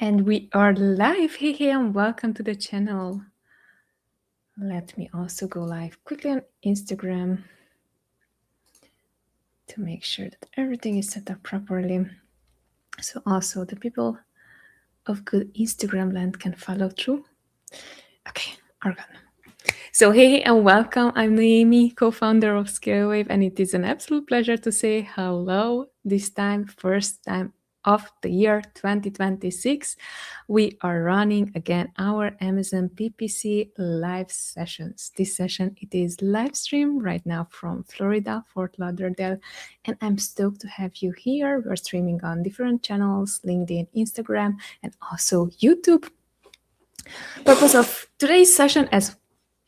And we are live. Hey, and welcome to the channel. Let me also go live quickly on Instagram to make sure that everything is set up properly. So also the people of good Instagram land can follow through. Okay, Argan. So hey, and welcome. I'm Noemi, co-founder of Scalewave, and it is an absolute pleasure to say hello this time, first time of the year 2026. We are running again our Amazon PPC live sessions. This session, it is live stream right now from Florida, Fort Lauderdale, and I'm stoked to have you here. We're streaming on different channels, LinkedIn, Instagram, and also YouTube. Purpose of today's session, as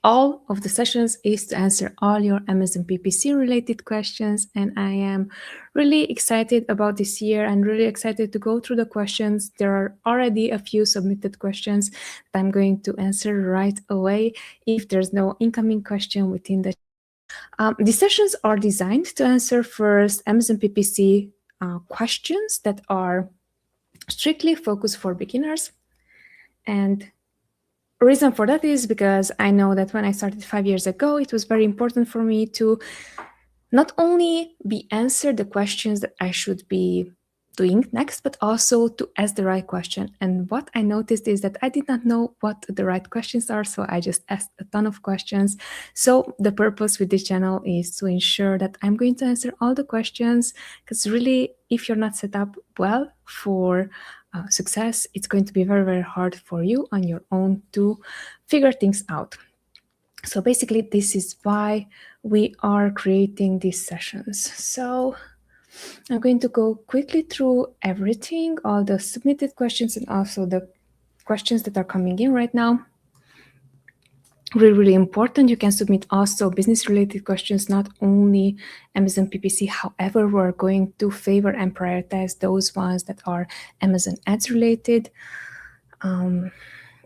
all of the sessions, is to answer all your Amazon PPC related questions, and I am really excited about this year and really excited to go through the questions. There are already a few submitted questions that I'm going to answer right away if there's no incoming question within the these sessions are designed to answer first Amazon PPC questions that are strictly focused for beginners. And reason for that is because I know that when I started 5 years ago, it was very important for me to not only be answered the questions that I should be doing next, but also to ask the right question. And what I noticed is that I did not know what the right questions are, so I just asked a ton of questions. So the purpose with this channel is to ensure that I'm going to answer all the questions, because really, if you're not set up well for success, it's going to be very, very hard for you on your own to figure things out. So basically, this is why we are creating these sessions. So I'm going to go quickly through everything, all the submitted questions and also the questions that are coming in right now. Really, really important. You can submit also business-related questions, not only Amazon PPC. However, we're going to favor and prioritize those ones that are Amazon ads related.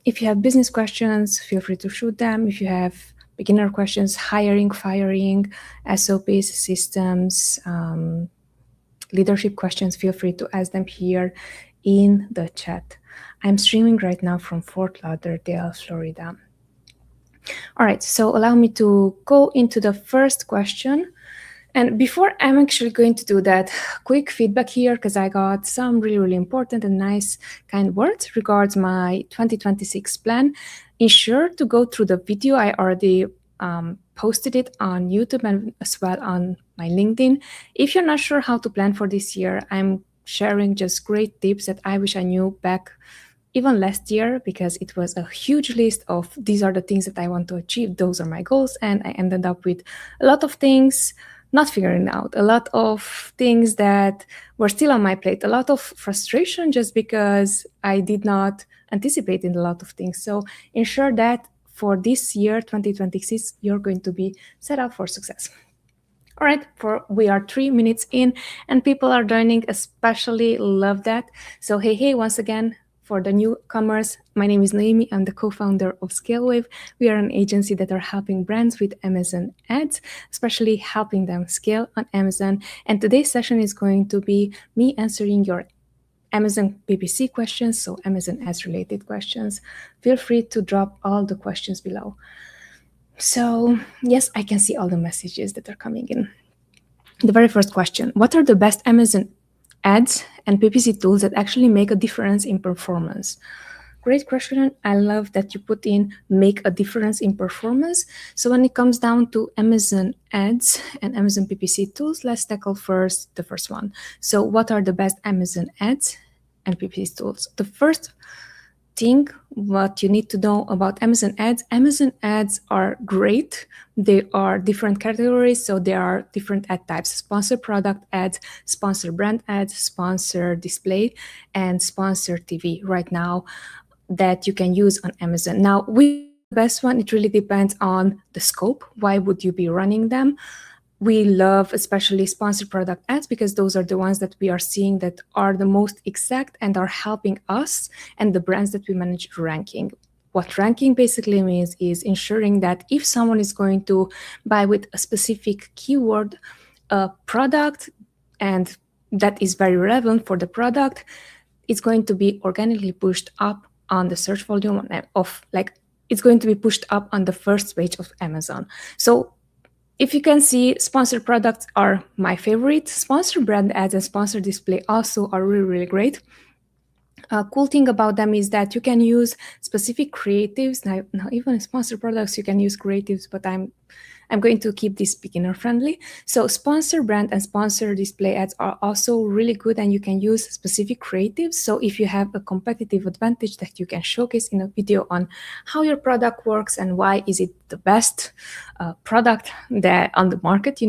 If you have business questions, feel free to shoot them. If you have beginner questions, hiring, firing, SOPs, systems, leadership questions, feel free to ask them here in the chat. I'm streaming right now from Fort Lauderdale, Florida. All right, so allow me to go into the first question. And before I'm actually going to do that, quick feedback here, because I got some really, really important and nice kind words regards my 2026 plan. Ensure to go through the video. I already posted it on YouTube and as well on my LinkedIn. If you're not sure how to plan for this year, I'm sharing just great tips that I wish I knew back even last year, because it was a huge list of these are the things that I want to achieve. Those are my goals. And I ended up with a lot of things not figuring out, a lot of things that were still on my plate, a lot of frustration just because I did not anticipate in a lot of things. So ensure that for this year, 2026, you're going to be set up for success. All right, we are 3 minutes in and people are joining, especially love that. So hey, once again, for the newcomers, my name is Noemi. I'm the co-founder of Scalewave. We are an agency that are helping brands with Amazon ads, especially helping them scale on Amazon. And today's session is going to be me answering your Amazon PPC questions, so Amazon ads related questions. Feel free to drop all the questions below. So yes, I can see all the messages that are coming in. The very first question: what are the best Amazon ads and PPC tools that actually make a difference in performance? Great question. I love that you put in make a difference in performance. So when it comes down to Amazon ads and Amazon PPC tools, let's tackle first the first one. So what are the best Amazon ads and PPC tools? The first thing what you need to know about Amazon ads are great. They are different categories, so there are different ad types: sponsor product ads, sponsor brand ads, sponsor display, and sponsor TV right now that you can use on Amazon. Now, which is the best one? It really depends on the scope. Why would you be running them? We love especially sponsored product ads because those are the ones that we are seeing that are the most exact and are helping us and the brands that we manage ranking. What ranking basically means is ensuring that if someone is going to buy with a specific keyword a product and that is very relevant for the product, it's going to be organically pushed up on the search volume of it's going to be pushed up on the first page of Amazon. So if you can see, sponsored products are my favorite. Sponsored brand ads and sponsored display also are really, really great. Cool thing about them is that you can use specific creatives. Now even sponsored products, you can use creatives, but I'm going to keep this beginner friendly. So sponsored brand and sponsored display ads are also really good, and you can use specific creatives. So if you have a competitive advantage that you can showcase in a video on how your product works and why is it the best product that on the market,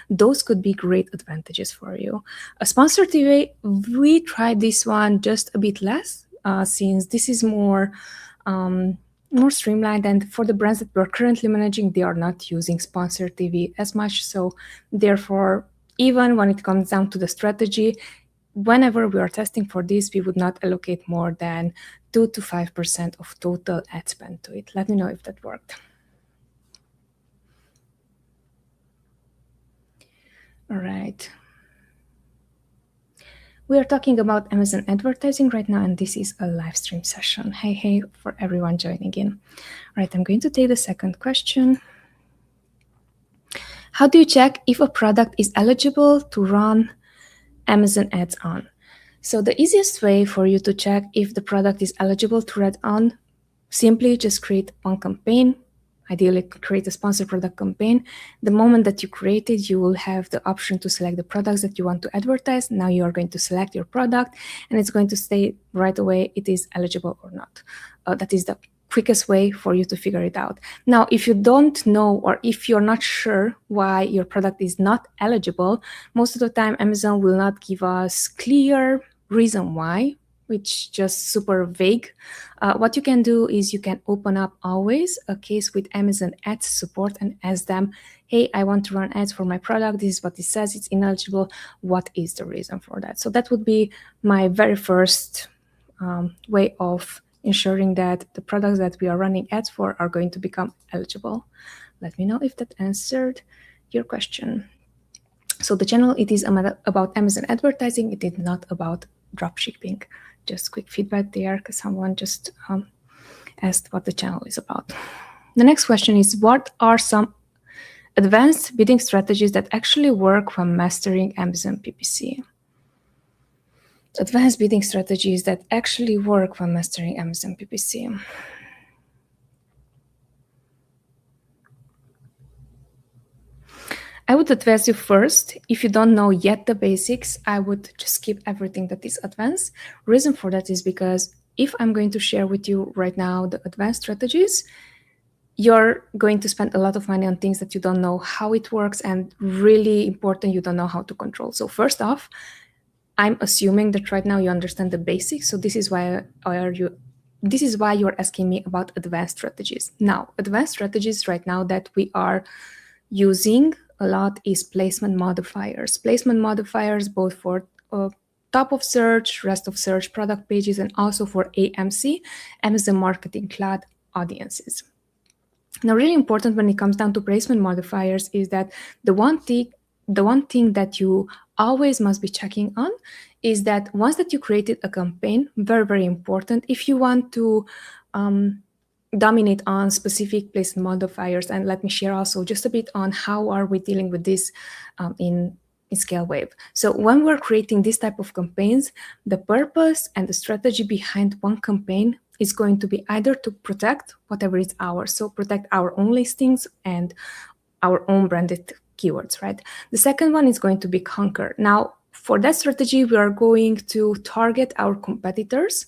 those could be great advantages for you. A sponsored TV, we tried this one just a bit less, since this is more streamlined, and for the brands that we're currently managing, they are not using sponsored TV as much. So therefore, even when it comes down to the strategy, whenever we are testing for this, we would not allocate more than 2 to 5% of total ad spend to it. Let me know if that worked. All right. We are talking about Amazon advertising right now, and this is a live stream session. Hey, for everyone joining in. All right, I'm going to take the second question. How do you check if a product is eligible to run Amazon ads on? So the easiest way for you to check if the product is eligible to run on, simply just create one campaign. Ideally, create a sponsored product campaign. The moment that you create it, you will have the option to select the products that you want to advertise. Now you are going to select your product, and it's going to say right away it is eligible or not. That is the quickest way for you to figure it out. Now, if you don't know, or if you're not sure why your product is not eligible, most of the time Amazon will not give us clear reason why, which just super vague. What you can do is you can open up always a case with Amazon Ads support and ask them, hey, I want to run ads for my product. This is what it says, it's ineligible. What is the reason for that? So that would be my very first way of ensuring that the products that we are running ads for are going to become eligible. Let me know if that answered your question. So the channel, it is about Amazon advertising. It is not about dropshipping. Just quick feedback there, because someone just asked what the channel is about. The next question is, what are some advanced bidding strategies that actually work when mastering Amazon PPC? Advanced bidding strategies that actually work when mastering Amazon PPC. I would advise you first, if you don't know yet the basics, I would just skip everything that is advanced. Reason for that is because if I'm going to share with you right now the advanced strategies, you're going to spend a lot of money on things that you don't know how it works, and really important, you don't know how to control. So first off, I'm assuming that right now you understand the basics. So this is why you're asking me about advanced strategies. Now, advanced strategies right now that we are using a lot is placement modifiers. Placement modifiers both for top of search, rest of search, product pages, and also for AMC, Amazon Marketing Cloud audiences. Now, really important when it comes down to placement modifiers is that the one thing that you always must be checking on is that once that you created a campaign, very, very important, if you want to dominate on specific placement modifiers, and let me share also just a bit on how are we dealing with this in ScaleWave. So when we're creating this type of campaigns, the purpose and the strategy behind one campaign is going to be either to protect whatever is ours, so protect our own listings and our own branded keywords, right? The second one is going to be conquer. Now, for that strategy, we are going to target our competitors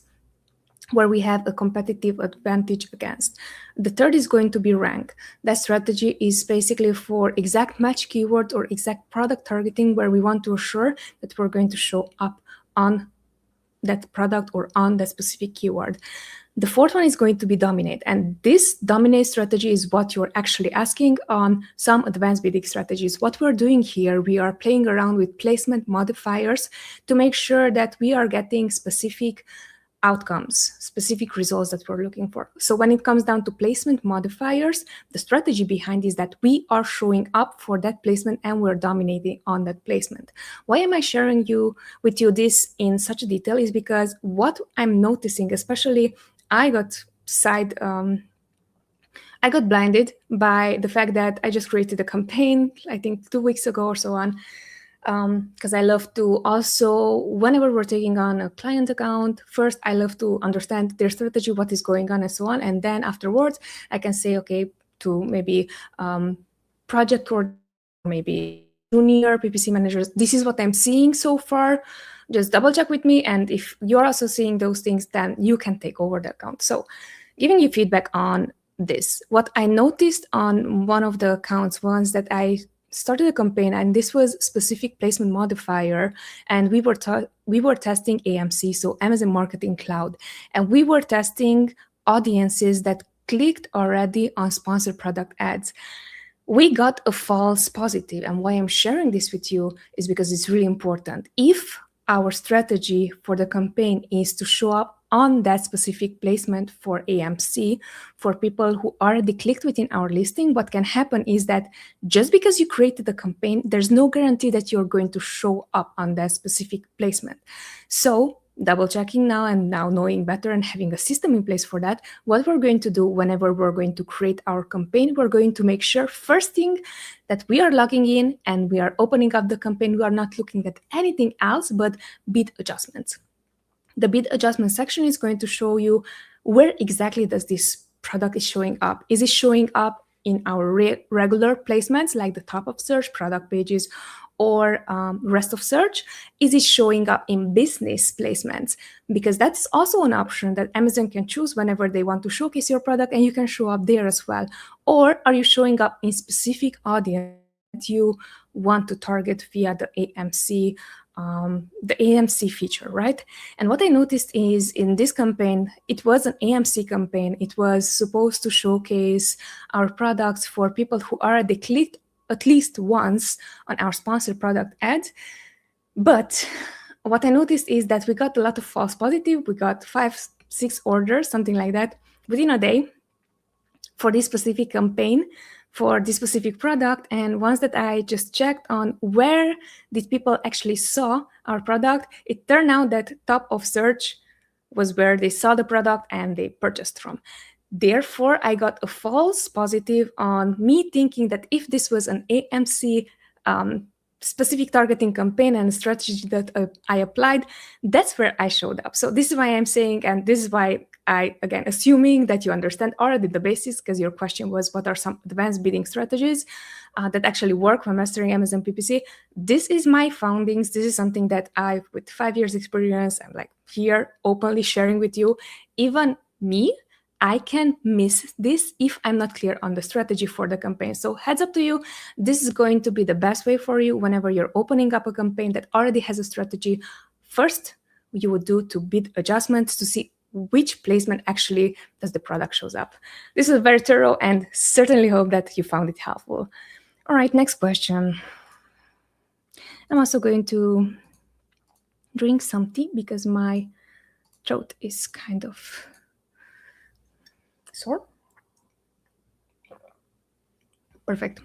where we have a competitive advantage against. The third is going to be rank. That strategy is basically for exact match keyword or exact product targeting, where we want to assure that we're going to show up on that product or on that specific keyword. The fourth one is going to be dominate. And this dominate strategy is what you're actually asking on some advanced bidding strategies. What we're doing here, we are playing around with placement modifiers to make sure that we are getting specific outcomes, specific results that we're looking for. So when it comes down to placement modifiers, the strategy behind is that we are showing up for that placement and we're dominating on that placement. Why am I sharing with you this in such a detail is because what I'm noticing, especially I got blinded by the fact that I just created a campaign, I think 2 weeks ago or so on, because I love to also, whenever we're taking on a client account, first I love to understand their strategy, what is going on and so on. And then afterwards, I can say, okay, to maybe project coordinators, maybe junior PPC managers, this is what I'm seeing so far. Just double check with me. And if you're also seeing those things, then you can take over the account. So giving you feedback on this, what I noticed on one of the accounts was that I started a campaign, and this was specific placement modifier, and we were testing AMC, so Amazon Marketing Cloud, and we were testing audiences that clicked already on sponsored product ads. We got a false positive, and why I'm sharing this with you is because it's really important. If our strategy for the campaign is to show up on that specific placement for AMC, for people who already clicked within our listing, what can happen is that just because you created a campaign, there's no guarantee that you're going to show up on that specific placement. So double checking now and now knowing better and having a system in place for that, what we're going to do whenever we're going to create our campaign, we're going to make sure first thing that we are logging in and we are opening up the campaign. We are not looking at anything else but bid adjustments. The bid adjustment section is going to show you where exactly does this product is showing up. Is it showing up in our regular placements like the top of search, product pages, or rest of search? Is it showing up in business placements? Because that's also an option that Amazon can choose whenever they want to showcase your product, and you can show up there as well. Or are you showing up in specific audience that you want to target via the AMC feature, right? And what I noticed is in this campaign, it was an AMC campaign. It was supposed to showcase our products for people who already clicked at least once on our sponsored product ad. But what I noticed is that we got a lot of false positive. We got 5-6 orders, something like that, within a day for this specific campaign, for this specific product. And once that I just checked on where did people actually saw our product, it turned out that top of search was where they saw the product and they purchased from. Therefore, I got a false positive on me thinking that if this was an AMC specific targeting campaign and strategy that I applied, that's where I showed up. So this is why I'm saying, and this is why I, again, assuming that you understand already the basics, because your question was what are some advanced bidding strategies that actually work when mastering Amazon PPC. This is my findings. This is something that I've, with 5 years experience, I'm like here openly sharing with you. Even me, I can miss this if I'm not clear on the strategy for the campaign. So heads up to you, this is going to be the best way for you whenever you're opening up a campaign that already has a strategy. First, you would do to bid adjustments to see which placement actually does the product shows up. This is very thorough and certainly hope that you found it helpful. All right, next question. I'm also going to drink some tea because my throat is kind of sore. Perfect.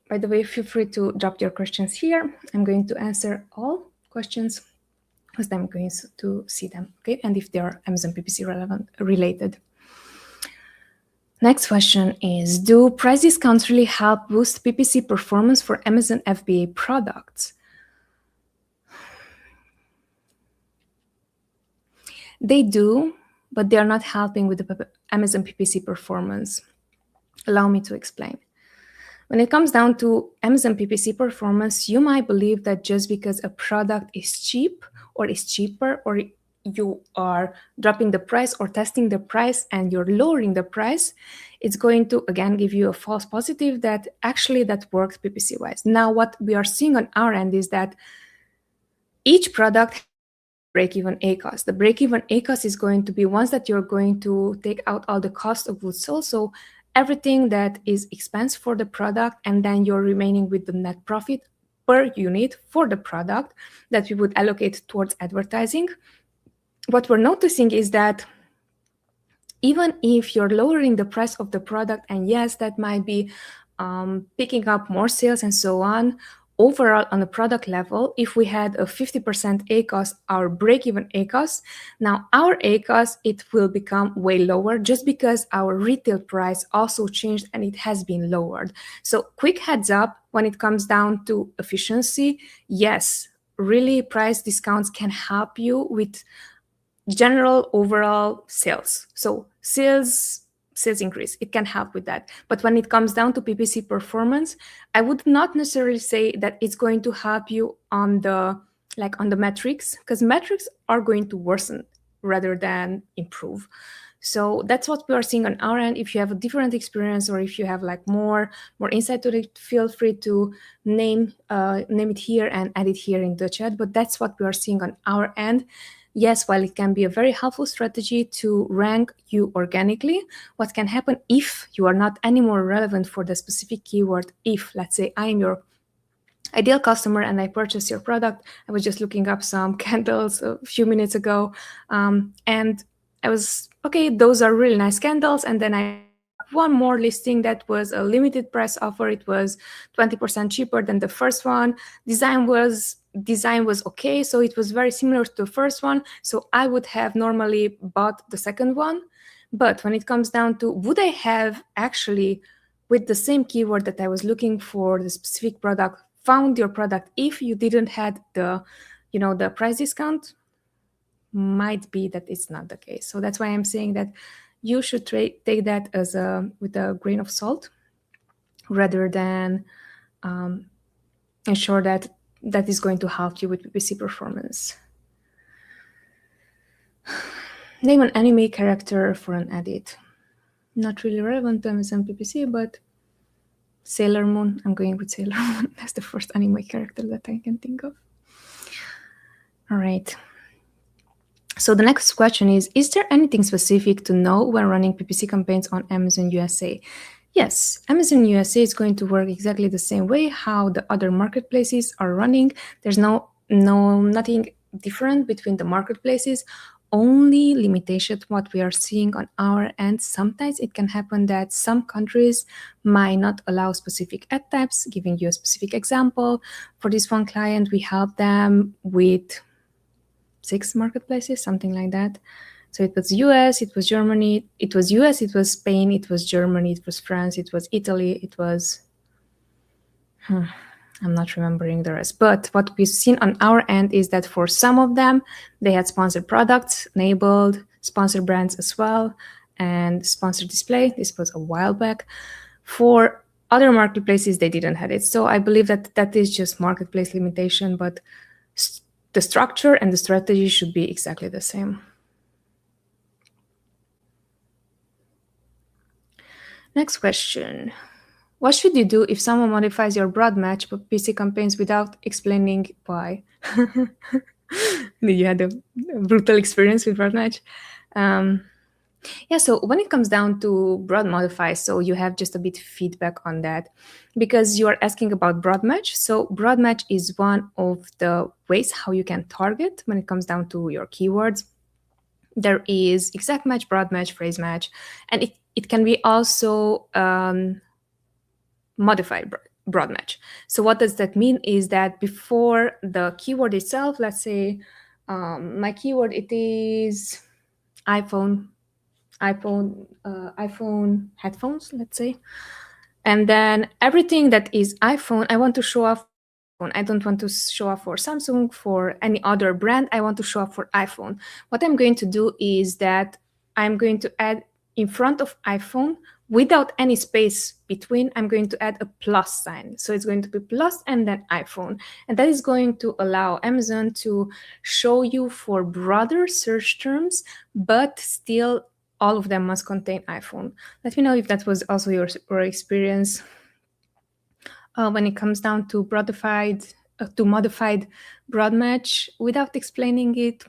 By the way, feel free to drop your questions here. I'm going to answer all questions as I'm going to see them, okay? And if they are Amazon PPC related. Next question is, do price discounts really help boost PPC performance for Amazon FBA products? They do, but they are not helping with the Amazon PPC performance. Allow me to explain. When it comes down to Amazon PPC performance, you might believe that just because a product is cheap or is cheaper, or you are dropping the price or testing the price and you're lowering the price, it's going to, again, give you a false positive that actually that works PPC-wise. Now, what we are seeing on our end is that each product break-even ACOS. The break-even ACOS is going to be once that you're going to take out all the cost of goods sold, so everything that is expense for the product, and then you're remaining with the net profit per unit for the product that we would allocate towards advertising. what we're noticing is that even if you're lowering the price of the product, and yes, that might be picking up more sales and so on, overall on a product level, if we had a 50% ACOS, our break-even ACOS, now our ACOS, it will become way lower just because our retail price also changed and it has been lowered. So quick heads up, when it comes down to efficiency, yes, really price discounts can help you with general overall sales. So sales increase, it can help with that. But when it comes down to PPC performance, I would not necessarily say that it's going to help you on the metrics, because metrics are going to worsen rather than improve. So that's what we are seeing on our end. If you have a different experience, or if you have like more insight to it, feel free to name it here and add it here in the chat. But that's what we are seeing on our end. Yes, while it can be a very helpful strategy to rank you organically, what can happen if you are not anymore relevant for the specific keyword? If, let's say, I am your ideal customer and I purchase your product, I was just looking up some candles a few minutes ago, and I was, okay, those are really nice candles, and then I saw one more listing that was a limited price offer. It was 20% cheaper than the first one. Design was okay, so it was very similar to the first one, so I would have normally bought the second one. But when it comes down to, would I have actually, with the same keyword that I was looking for, the specific product, found your product if you didn't had the price discount? Might be that it's not the case. So that's why I'm saying that you should take that as with a grain of salt, rather than ensure that is going to help you with PPC performance. Name an anime character for an edit. Not really relevant to Amazon PPC, but Sailor Moon. I'm going with Sailor Moon. That's the first anime character that I can think of. All right. So the next question is there anything specific to know when running PPC campaigns on Amazon USA? Yes, Amazon USA is going to work exactly the same way how the other marketplaces are running. There's nothing different between the marketplaces. Only limitation what we are seeing on our end. Sometimes it can happen that some countries might not allow specific ad types. Giving you a specific example, for this one client, we helped them with 6 marketplaces, something like that. So it was US, it was Germany, it was US, it was Spain, it was Germany, it was France, it was Italy, it was... I'm not remembering the rest. But what we've seen on our end is that for some of them, they had sponsored products enabled, sponsored brands as well, and sponsored display. This was a while back. For other marketplaces, they didn't have it. So I believe that is just marketplace limitation, but the structure and the strategy should be exactly the same. Next question. What should you do if someone modifies your broad match PPC campaigns without explaining why? You had a brutal experience with broad match. Yeah, so when it comes down to broad modify, so you have just a bit of feedback on that, because you are asking about broad match. So broad match is one of the ways how you can target when it comes down to your keywords. There is exact match, broad match, phrase match, and it can be also modified broad match. So what does that mean is that before the keyword itself, let's say my keyword, it is iPhone headphones, let's say. And then everything that is iPhone, I want to show off iPhone. I don't want to show off for Samsung, for any other brand. I want to show up for iPhone. What I'm going to do is that I'm going to add in front of iPhone, without any space between, I'm going to add a plus sign. So it's going to be plus and then iPhone. And that is going to allow Amazon to show you for broader search terms, but still all of them must contain iPhone. Let me know if that was also your experience. When it comes down to modified broad match, without explaining it,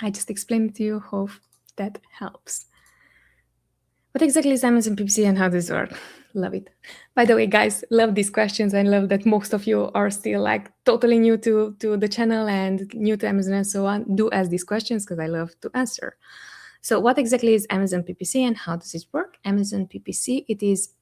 I just explained it to you. Hope that helps. What exactly is Amazon PPC and how does it work? Love it. By the way, guys, love these questions. I love that most of you are still like totally new to the channel and new to Amazon and so on. Do ask these questions because I love to answer. So what exactly is Amazon PPC and how does it work? Amazon PPC, it is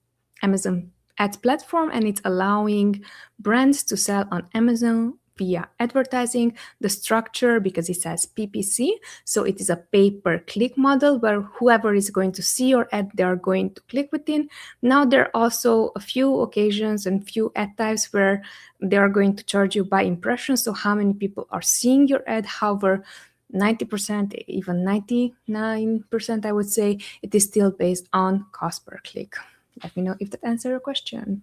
Amazon ads platform, and it's allowing brands to sell on Amazon via advertising. The structure, because it says PPC, so it is a pay-per-click model where whoever is going to see your ad, they are going to click within. Now there are also a few occasions and few ad types where they are going to charge you by impressions, so how many people are seeing your ad. However, 90%, even 99%, I would say, it is still based on cost per click. Let me know if that answers your question.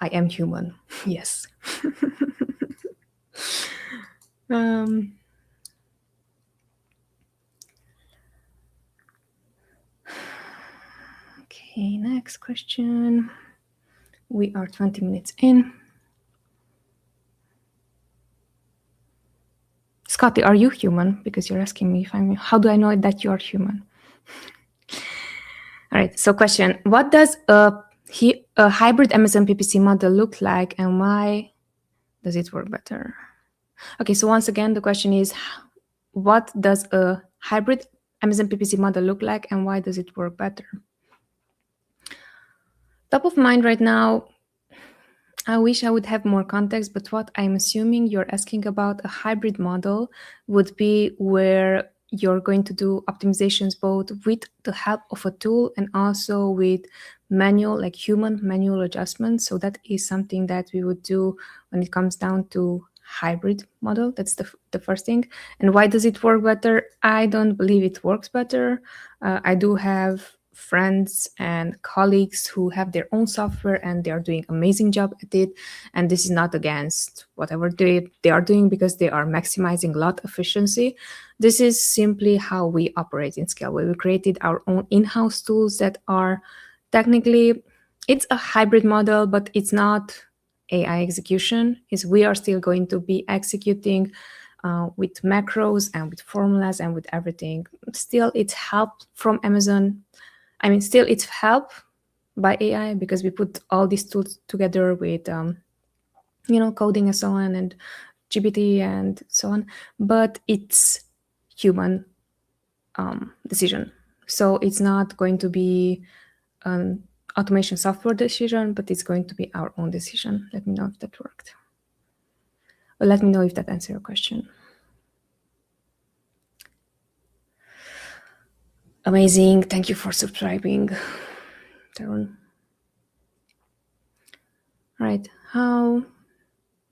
I am human. Yes. Okay, next question. We are 20 minutes in. Scotty, are you human? Because you're asking me if I'm. How do I know that you are human? All right. So, question: what does a hybrid Amazon PPC model look like, and why does it work better? Okay. So once again, the question is, what does a hybrid Amazon PPC model look like, and why does it work better? Top of mind right now, I wish I would have more context, but what I'm assuming you're asking about, a hybrid model would be where you're going to do optimizations both with the help of a tool and also with manual, like human manual adjustments. So that is something that we would do when it comes down to hybrid model. That's the first thing. And why does it work better? I don't believe it works better. I do have friends and colleagues who have their own software and they are doing amazing job at it, and this is not against whatever they are doing, because they are maximizing lot efficiency. This is simply how we operate in Scale. We created our own in-house tools that are technically, it's a hybrid model, but it's not AI execution. Is we are still going to be executing with macros and with formulas and with everything. Still, it's help from Amazon. I mean, still it's help by AI because we put all these tools together with, coding and so on, and GPT and so on. But it's human decision. So it's not going to be an automation software decision, but it's going to be our own decision. Let me know if that worked. Or let me know if that answered your question. Amazing. Thank you for subscribing, Tarun. All right. How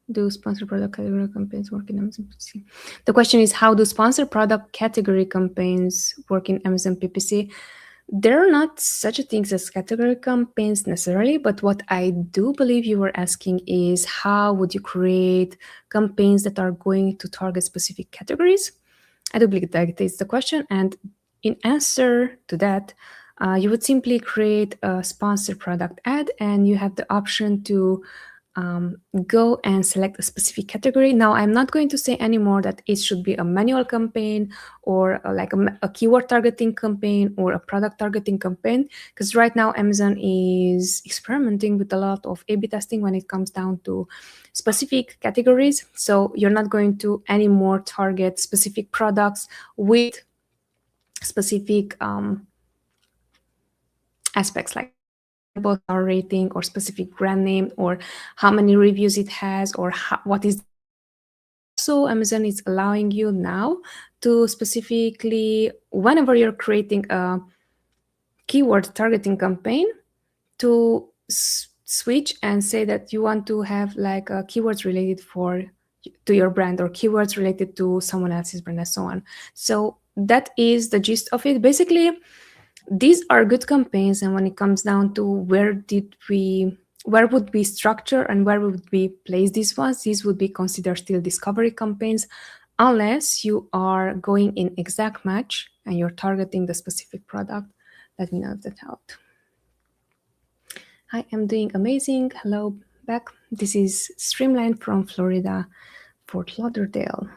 do sponsor product category campaigns work in Amazon PPC? The question is, how do sponsor product category campaigns work in Amazon PPC? There are not such a things as category campaigns necessarily, but what I do believe you were asking is, how would you create campaigns that are going to target specific categories? I do believe that is the question. And in answer to that, you would simply create a sponsored product ad, and you have the option to go and select a specific category. Now, I'm not going to say anymore that it should be a manual campaign or like a keyword targeting campaign or a product targeting campaign, because right now Amazon is experimenting with a lot of A/B testing when it comes down to specific categories. So you're not going to anymore target specific products with specific aspects like star rating or specific brand name or how many reviews it has or what is. So Amazon is allowing you now to specifically, whenever you're creating a keyword targeting campaign, to switch and say that you want to have like keywords related to your brand or keywords related to someone else's brand and so on. So that is the gist of it. Basically, these are good campaigns, and when it comes down to where would we structure and where would we place these ones, these would be considered still discovery campaigns, unless you are going in exact match and you're targeting the specific product. Let me know if that helped. I am doing amazing. Hello back. This is Streamline from Florida, Fort Lauderdale.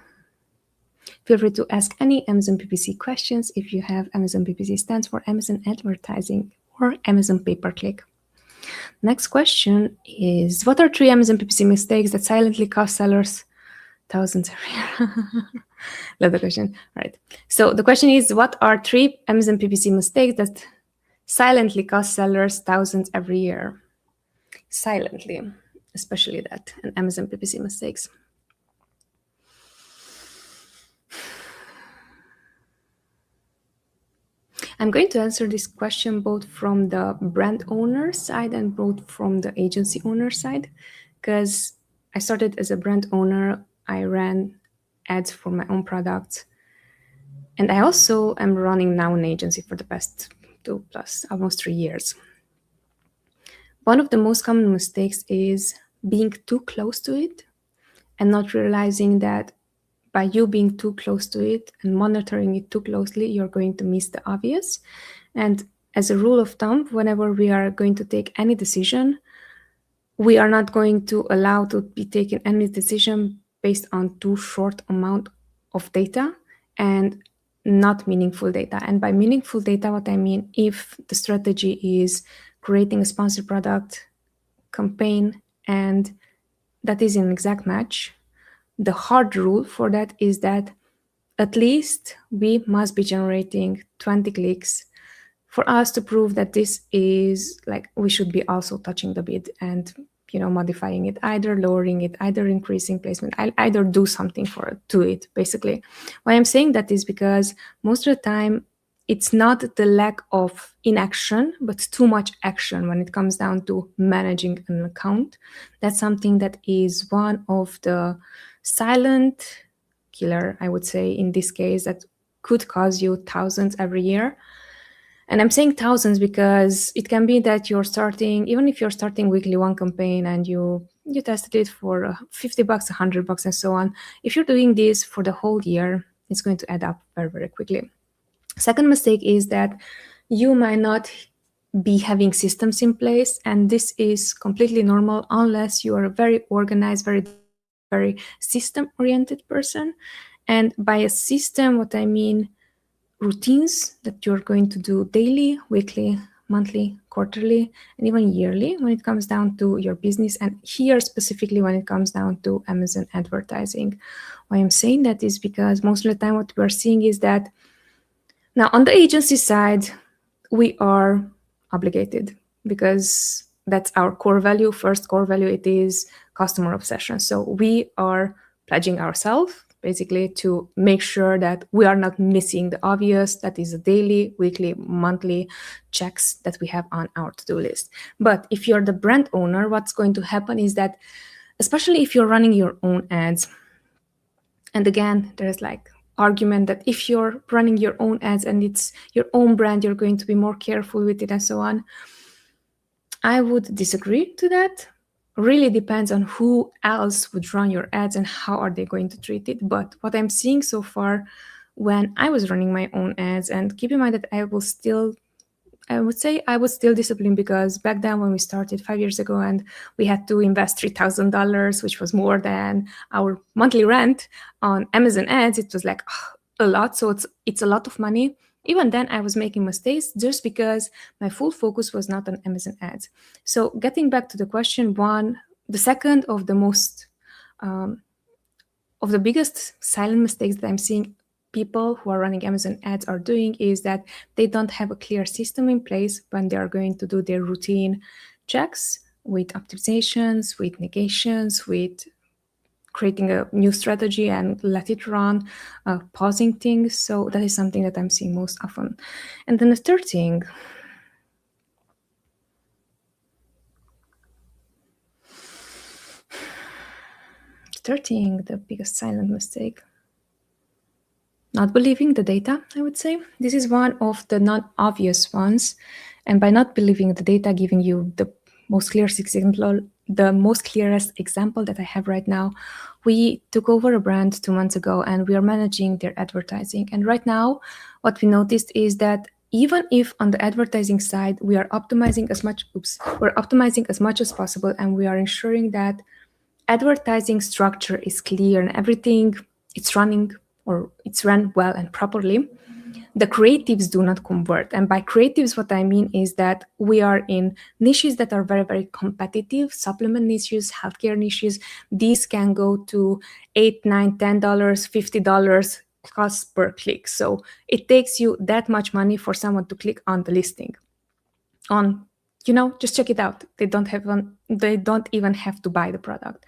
Feel free to ask any Amazon PPC questions. If you have, Amazon PPC stands for Amazon Advertising or Amazon pay-per-click? Next question is, what are 3 Amazon PPC mistakes that silently cost sellers thousands every year? Love the question. All right. So the question is, what are 3 Amazon PPC mistakes that silently cost sellers thousands every year? Silently, especially that, and Amazon PPC mistakes. I'm going to answer this question both from the brand owner side and both from the agency owner side, because I started as a brand owner. I ran ads for my own products. And I also am running now an agency for the past 2 plus almost 3 years. One of the most common mistakes is being too close to it and not realizing that by you being too close to it and monitoring it too closely, you're going to miss the obvious. And as a rule of thumb, whenever we are going to take any decision, we are not going to allow to be taken any decision based on too short amount of data and not meaningful data. And by meaningful data, what I mean, if the strategy is creating a sponsored product campaign and that is an exact match, the hard rule for that is that at least we must be generating 20 clicks for us to prove that this is like, we should be also touching the bid and modifying it, either lowering it, either increasing placement. I'll either do something to it, basically. Why I'm saying that is because most of the time it's not the lack of inaction, but too much action when it comes down to managing an account. That's something that is one of the silent killer, I would say, in this case, that could cause you thousands every year. And I'm saying thousands because it can be that you're starting, even if you're starting weekly one campaign and you tested it for $50, $100, and so on. If you're doing this for the whole year, it's going to add up very, very quickly. Second mistake is that you might not be having systems in place, and this is completely normal unless you are a very organized, very system-oriented person. And by a system, what I mean, routines that you're going to do daily, weekly, monthly, quarterly, and even yearly when it comes down to your business, and here specifically when it comes down to Amazon advertising. Why I'm saying that is because most of the time what we're seeing is that now on the agency side, we are obligated because that's our core value. First core value, it is customer obsession. So we are pledging ourselves basically to make sure that we are not missing the obvious, that is a daily, weekly, monthly checks that we have on our to-do list. But if you're the brand owner, what's going to happen is that, especially if you're running your own ads, and again, there's like argument that if you're running your own ads and it's your own brand, you're going to be more careful with it and so on. I would disagree to that. Really depends on who else would run your ads and how are they going to treat it. But what I'm seeing so far when I was running my own ads, and keep in mind that I would say I was still disciplined because back then when we started 5 years ago and we had to invest $3,000, which was more than our monthly rent on Amazon ads, it was like a lot. So it's a lot of money. Even then I was making mistakes just because my full focus was not on Amazon ads. So getting back to the question one, the second of the most, of the biggest silent mistakes that I'm seeing people who are running Amazon ads are doing is that they don't have a clear system in place when they are going to do their routine checks with optimizations, with negations, with creating a new strategy and let it run, pausing things. So that is something that I'm seeing most often. And then the third thing, the biggest silent mistake, not believing the data, I would say. This is one of the non-obvious ones. And by not believing the data, giving you the most clearest example that I have right now, we took over a brand 2 months ago and we are managing their advertising. And right now, what we noticed is that even if on the advertising side, we are optimizing as much as possible, and we are ensuring that advertising structure is clear and everything it's run well and properly, the creatives do not convert. And by creatives, what I mean is that we are in niches that are very, very competitive, supplement niches, healthcare niches. These can go to $8, $9, $10, $50 cost per click. So it takes you that much money for someone to click on the listing. Just check it out. They don't even have to buy the product.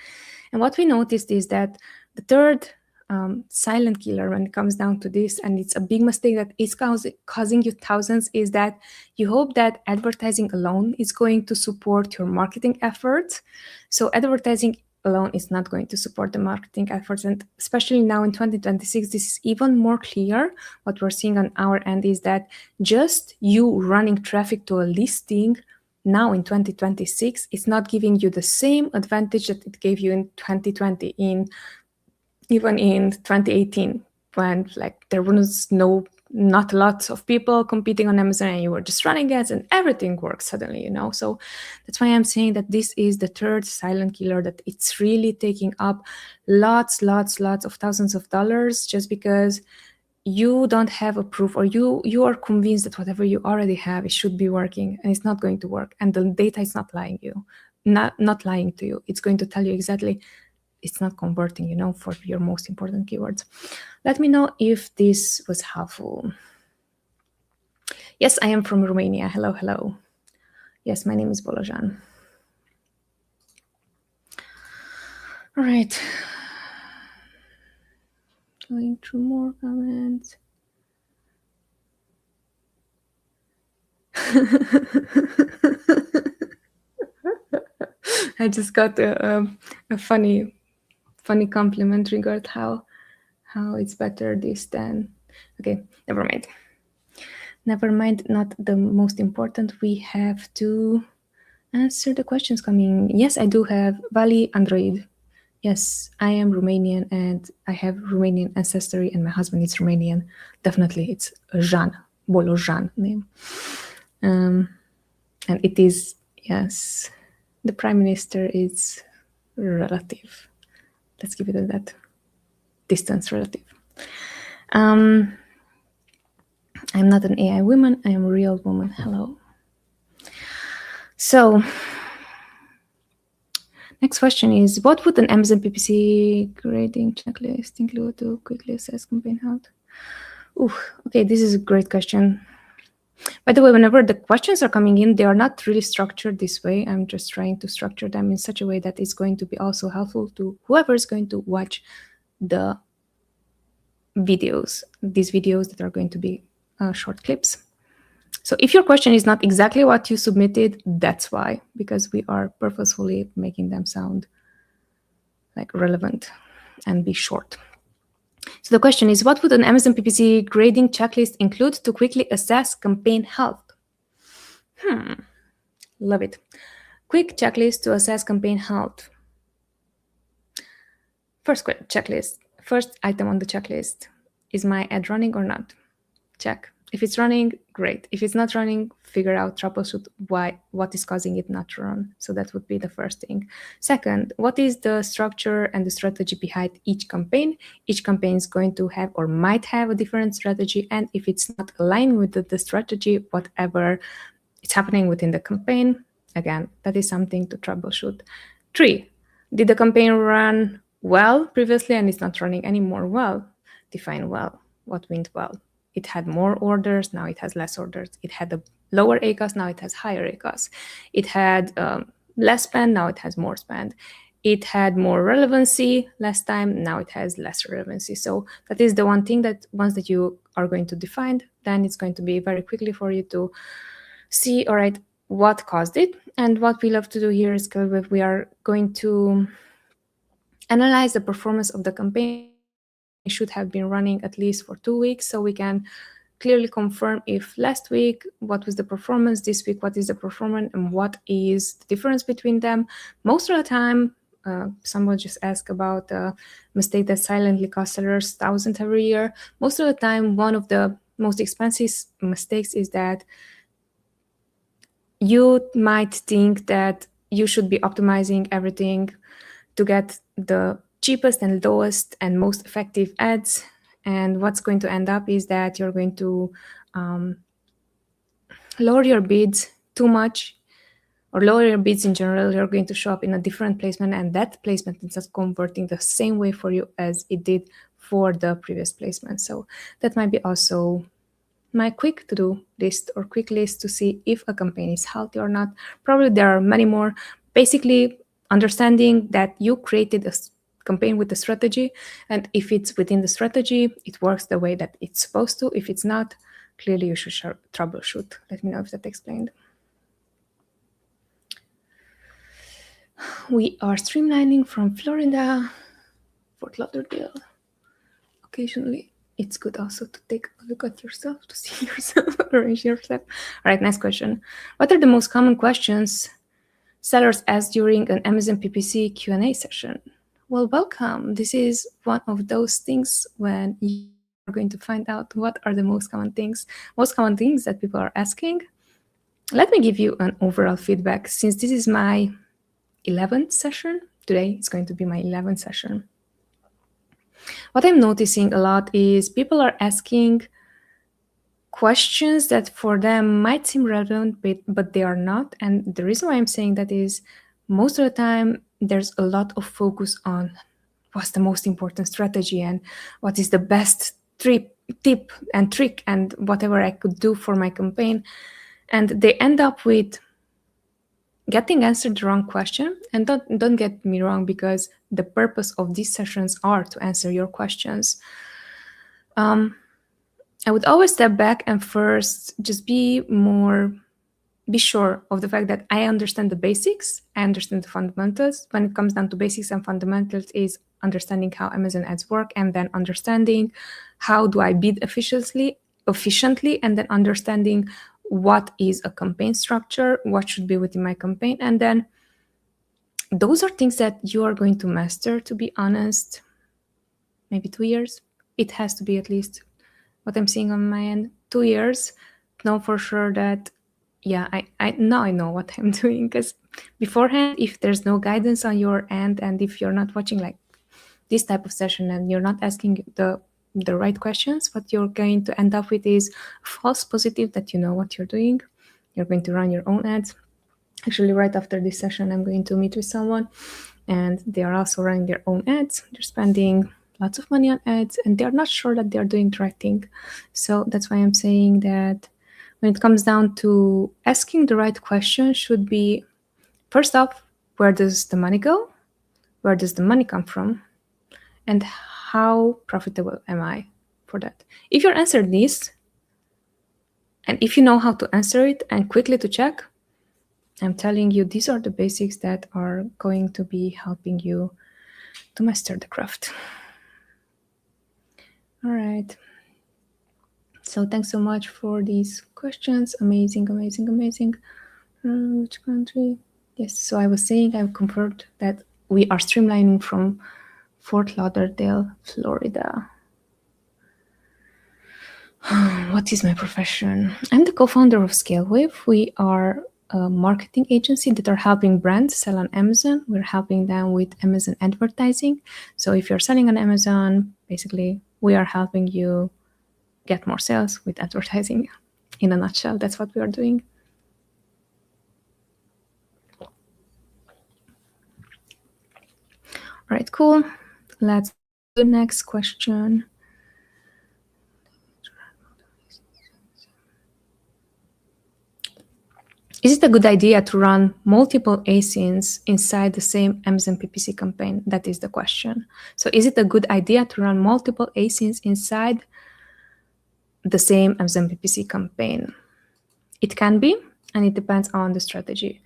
And what we noticed is that the third silent killer when it comes down to this, and it's a big mistake that is causing you thousands, is that you hope that advertising alone is going to support your marketing efforts. So advertising alone is not going to support the marketing efforts. And especially now in 2026, this is even more clear. What we're seeing on our end is that just you running traffic to a listing now in 2026 is not giving you the same advantage that it gave you in 2020, even in 2018, when there was not lots of people competing on Amazon and you were just running ads and everything works suddenly, So that's why I'm saying that this is the third silent killer, that it's really taking up lots of thousands of dollars just because you don't have a proof, or you are convinced that whatever you already have, it should be working, and it's not going to work. And the data is not lying to you. It's going to tell you exactly it's not converting, for your most important keywords. Let me know if this was helpful. Yes, I am from Romania. Hello. Yes, my name is Bolojan. All right. Going through more comments. I just got a funny compliment regarding how it's better this than. Okay, never mind. Not the most important. We have to answer the questions coming. Yes, I do have Vali Android. Yes, I am Romanian and I have Romanian ancestry, and my husband is Romanian. Definitely, it's Jean, Bolojan name. And it is, yes, the prime minister is relative. Let's give it at that. Distance relative. I'm not an AI woman. I am a real woman. Hello. So, next question is, what would an Amazon PPC grading checklist include to quickly assess campaign health? Okay, this is a great question. By the way, whenever the questions are coming in, they are not really structured this way. I'm just trying to structure them in such a way that it's going to be also helpful to whoever is going to watch the videos, these videos that are going to be short clips. So if your question is not exactly what you submitted, that's why, because we are purposefully making them sound relevant and be short. So the question is, what would an Amazon PPC grading checklist include to quickly assess campaign health? Love it. Quick checklist to assess campaign health. First checklist. First item on the checklist. Is my ad running or not? Check. If it's running, great. If it's not running, figure out, troubleshoot what is causing it not to run. So that would be the first thing. Second, what is the structure and the strategy behind each campaign? Each campaign is going to have or might have a different strategy. And if it's not aligned with the strategy, whatever is happening within the campaign, again, that is something to troubleshoot. 3, did the campaign run well previously and it's not running anymore well? Define well. What means well? It had more orders, now it has less orders. It had a lower ACOS, now it has higher ACOS. It had less spend, now it has more spend. It had more relevancy last time, now it has less relevancy. So that is the one thing that once that you are going to define, then it's going to be very quickly for you to see, all right, what caused it. And what we love to do here is we are going to analyze the performance of the campaign. It should have been running at least for 2 weeks, so we can clearly confirm if last week what was the performance, this week what is the performance, and what is the difference between them. Most of the time, someone just asked about a mistake that silently costs sellers thousands every year. Most of the time, one of the most expensive mistakes is that you might think that you should be optimizing everything to get the cheapest and lowest and most effective ads, And what's going to end up is that you're going to lower your bids too much, or lower your bids in general. You're going to show up in a different placement, and that placement is not converting the same way for you as it did for the previous placement. So that might be also my quick to-do list or quick list to see if a campaign is healthy or not. Probably there are many more. Basically, understanding that you created a campaign with a strategy, and if it's within the strategy, it works the way that it's supposed to. If it's not, clearly you should troubleshoot. Let me know if that explained. We are streamlining from Florida, Fort Lauderdale. Occasionally, it's good also to take a look at yourself, to see yourself, arrange yourself. All right, next question. What are the most common questions sellers ask during an Amazon PPC Q&A session? Well, welcome. This is one of those things when you are going to find out what are the most common things that people are asking. Let me give you an overall feedback. Since this is my 11th session, today it's going to be my 11th session. What I'm noticing a lot is people are asking questions that for them might seem relevant, but they are not. And the reason why I'm saying that is most of the time there's a lot of focus on what's the most important strategy and what is the best tip and trick and whatever I could do for my campaign. And they end up with getting answered the wrong question. And don't get me wrong, because the purpose of these sessions are to answer your questions. I would always step back and first just be sure of the fact that I understand the basics, I understand the fundamentals. When it comes down to basics and fundamentals is understanding how Amazon ads work, and then understanding how do I bid efficiently, and then understanding what is a campaign structure, what should be within my campaign. And then those are things that you are going to master, to be honest, maybe 2 years. It has to be at least what I'm seeing on my end, 2 years. Know for sure that, yeah, I now I know what I'm doing, because beforehand, if there's no guidance on your end, and if you're not watching like this type of session and you're not asking the right questions, what you're going to end up with is a false positive that you know what you're doing. You're going to run your own ads. Actually, right after this session, I'm going to meet with someone, and they are also running their own ads. They're spending lots of money on ads, and they're not sure that they're doing the right thing. So that's why I'm saying that when it comes down to asking the right question should be, first off, where does the money go? Where does the money come from? And how profitable am I for that? If you're answered this, and if you know how to answer it and quickly to check, I'm telling you, these are the basics that are going to be helping you to master the craft. All right. So thanks so much for these questions. Amazing, amazing, amazing. Which country? Yes, so I was saying I've confirmed that we are streamlining from Fort Lauderdale, Florida. What is my profession? I'm the co-founder of ScaleWave. We are a marketing agency that are helping brands sell on Amazon. We're helping them with Amazon advertising. So if you're selling on Amazon, basically, we are helping you get more sales with advertising. In a nutshell, that's what we are doing. All right, cool. Let's do the next question. Is it a good idea to run multiple ASINs inside the same Amazon PPC campaign? That is the question. So is it a good idea to run multiple ASINs inside the same Amazon PPC campaign? It can be, and it depends on the strategy.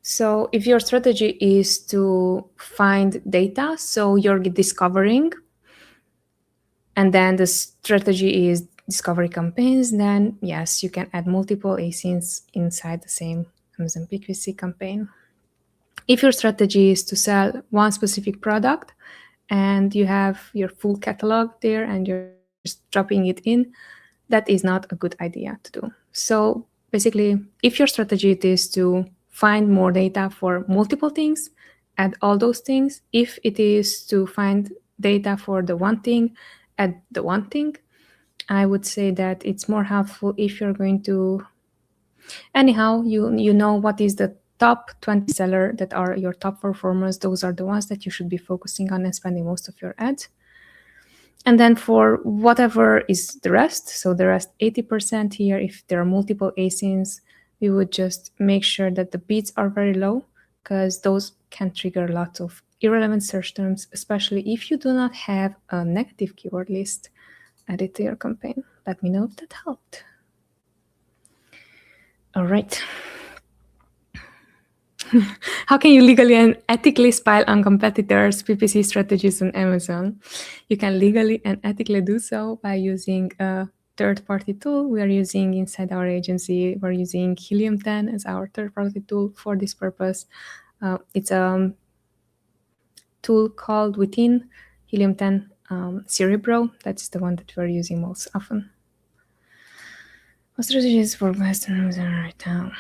So if your strategy is to find data, so you're discovering, and then the strategy is discovery campaigns, then yes, you can add multiple ASINs inside the same Amazon PPC campaign. If your strategy is to sell one specific product and you have your full catalog there and you're just dropping it in, that is not a good idea to do. So basically, if your strategy is to find more data for multiple things, add all those things. If it is to find data for the one thing, add the one thing. I would say that it's more helpful if you're going to, anyhow, you know what is the top 20 seller that are your top performers. Those are the ones that you should be focusing on and spending most of your ads. And then for whatever is the rest, so the rest 80% here, if there are multiple ASINs, we would just make sure that the bids are very low, because those can trigger lots of irrelevant search terms, especially if you do not have a negative keyword list added to your campaign. Let me know if that helped. All right. How can you legally and ethically spy on competitors' PPC strategies on Amazon? You can legally and ethically do so by using a third-party tool we are using inside our agency. We're using Helium 10 as our third-party tool for this purpose. It's a tool called within Helium 10 Cerebro. That's the one that we're using most often. What strategies for best on Amazon right now?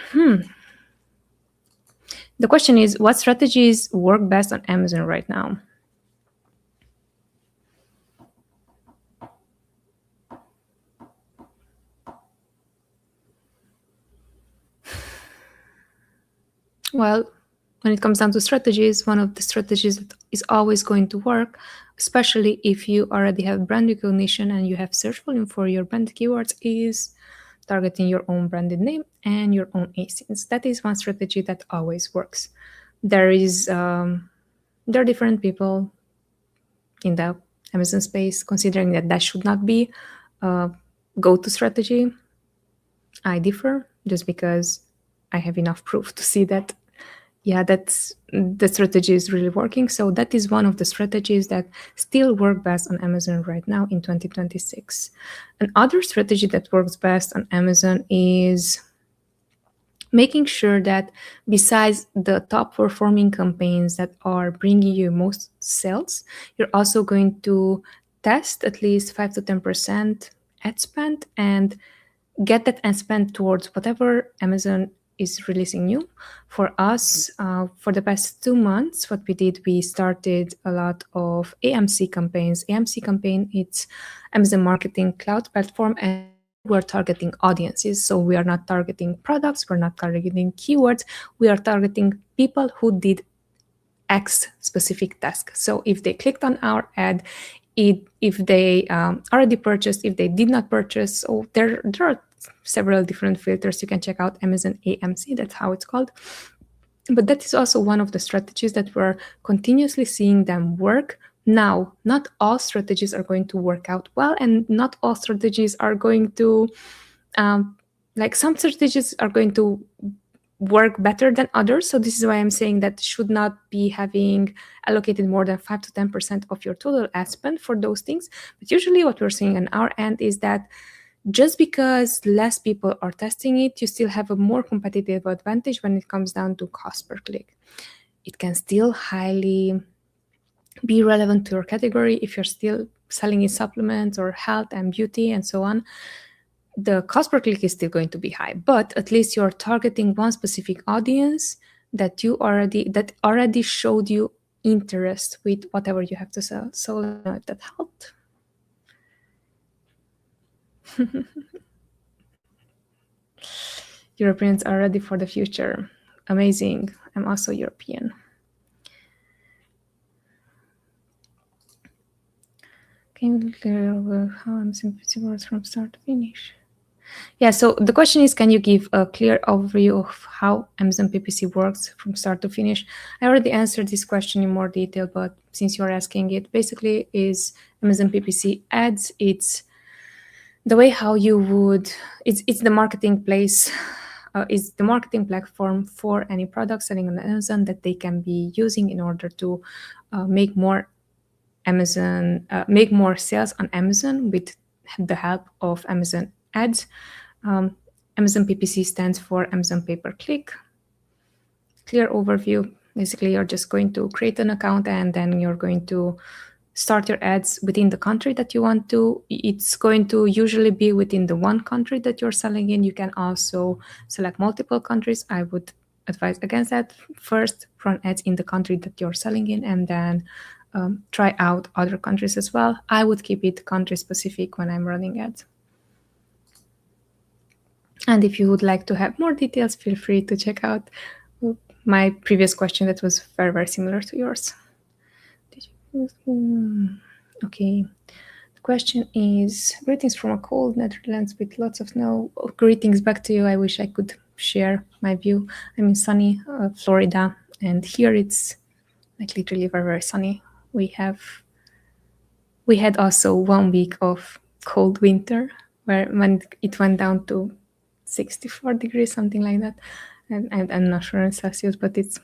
The question is, what strategies work best on Amazon right now? Well, when it comes down to strategies, one of the strategies that is always going to work, especially if you already have brand recognition and you have search volume for your brand keywords, is targeting your own branded name and your own ASINs. That is one strategy that always works. There are different people in the Amazon space considering that that should not be a go-to strategy. I differ, just because I have enough proof to see that, yeah, that's the strategy is really working. So that is one of the strategies that still work best on Amazon right now in 2026. Another strategy that works best on Amazon is making sure that besides the top performing campaigns that are bringing you most sales, you're also going to test at least 5 to 10% ad spend and get that ad spend towards whatever Amazon is releasing new. For us, for the past 2 months, what we did, we started a lot of AMC campaigns. AMC campaign, it's Amazon Marketing Cloud Platform, and we're targeting audiences. So we are not targeting products, we're not targeting keywords, we are targeting people who did X specific task. So if they clicked on our ad, if they already purchased, if they did not purchase, so there are several different filters. You can check out Amazon AMC, that's how it's called. But that is also one of the strategies that we're continuously seeing them work. Now, not all strategies are going to work out well, and not all strategies are going to, like some strategies are going to work better than others. So this is why I'm saying that should not be having allocated more than 5 to 10% of your total ad spend for those things. But usually what we're seeing on our end is that just because less people are testing it, you still have a more competitive advantage when it comes down to cost per click. It can still highly be relevant to your category if you're still selling in supplements or health and beauty and so on. The cost per click is still going to be high, but at least you're targeting one specific audience that already showed you interest with whatever you have to sell. So let me know if that helped. Europeans are ready for the future. Amazing. I'm also European. Can you clear over how Amazon PPC works from start to finish? Yeah, so the question is, can you give a clear overview of how Amazon PPC works from start to finish? I already answered this question in more detail, but since you're asking it, basically is Amazon PPC ads. It's the way how you would, it's the marketing place, is the marketing platform for any product selling on Amazon that they can be using in order to make more sales on Amazon with the help of Amazon ads. Amazon PPC stands for Amazon pay-per-click. Clear overview. Basically, you're just going to create an account and then you're going to start your ads within the country that you want to. It's going to usually be within the one country that you're selling in. You can also select multiple countries. I would advise against that. First, run ads in the country that you're selling in, and then try out other countries as well. I would keep it country specific when I'm running ads. And if you would like to have more details, feel free to check out my previous question that was very, very similar to yours. Okay. The question is, greetings from a cold Netherlands with lots of snow. Greetings back to you. I wish I could share my view. I'm in sunny Florida, and here it's like literally very, very sunny. We had also 1 week of cold winter where when it went down to 64 degrees, something like that. And I'm not sure in Celsius, but it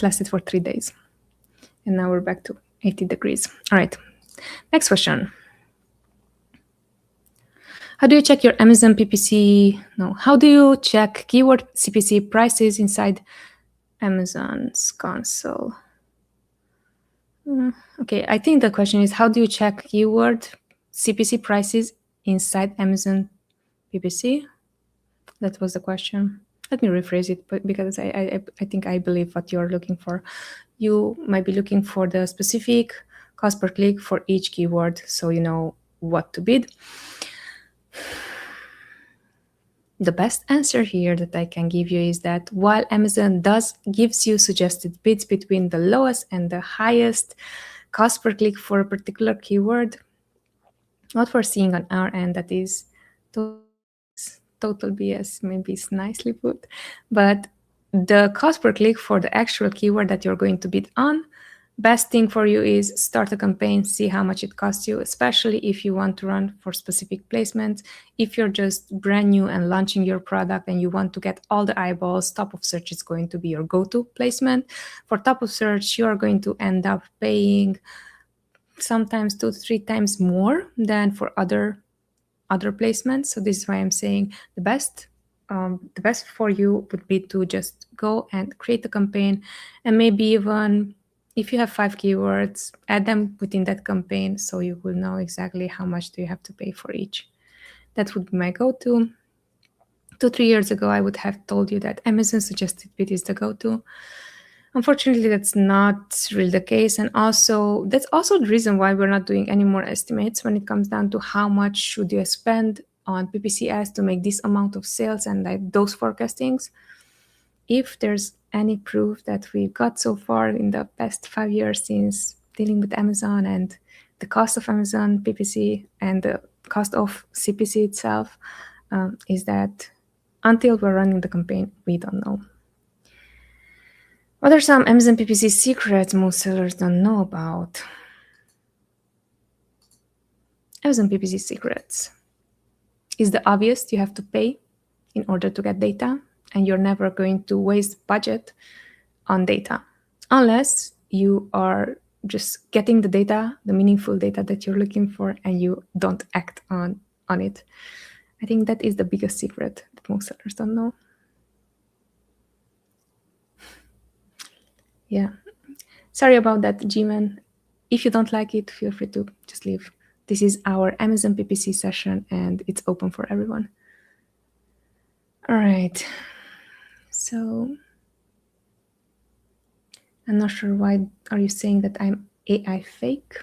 lasted for 3 days. And now we're back to 80 degrees. All right, next question. How do you check your Amazon PPC? No, how do you check keyword CPC prices inside Amazon's console? Okay, I think the question is, how do you check keyword CPC prices inside Amazon PPC? That was the question. Let me rephrase it, but because I think I believe what you're looking for. You might be looking for the specific cost per click for each keyword, so you know what to bid. The best answer here that I can give you is that while Amazon gives you suggested bids between the lowest and the highest cost per click for a particular keyword, what we're seeing on our end, that is total BS, maybe it's nicely put, but the cost per click for the actual keyword that you're going to bid on, best thing for you is start a campaign, see how much it costs you, especially if you want to run for specific placements. If you're just brand new and launching your product and you want to get all the eyeballs, top of search is going to be your go-to placement. For top of search, you are going to end up paying sometimes 2 to 3 times more than for other placements. So this is why I'm saying the best for you would be to just go and create a campaign, and maybe even if you have 5 keywords, add them within that campaign so you will know exactly how much do you have to pay for each. That would be my go-to. 2-3 years ago, I would have told you that Amazon suggested bid is the go-to. Unfortunately, that's not really the case. And also, that's also the reason why we're not doing any more estimates when it comes down to how much should you spend on PPC ads to make this amount of sales and like those forecastings. If there's any proof that we got so far in the past 5 years since dealing with Amazon and the cost of Amazon PPC and the cost of CPC itself, is that until we're running the campaign, we don't know. What are some Amazon PPC secrets most sellers don't know about? Amazon PPC secrets is the obvious. You have to pay in order to get data, and you're never going to waste budget on data unless you are just getting the data, the meaningful data that you're looking for, and you don't act on it. I think that is the biggest secret that most sellers don't know. Yeah. Sorry about that, G-Man. If you don't like it, feel free to just leave. This is our Amazon PPC session and it's open for everyone. All right. So I'm not sure why are you saying that I'm AI fake?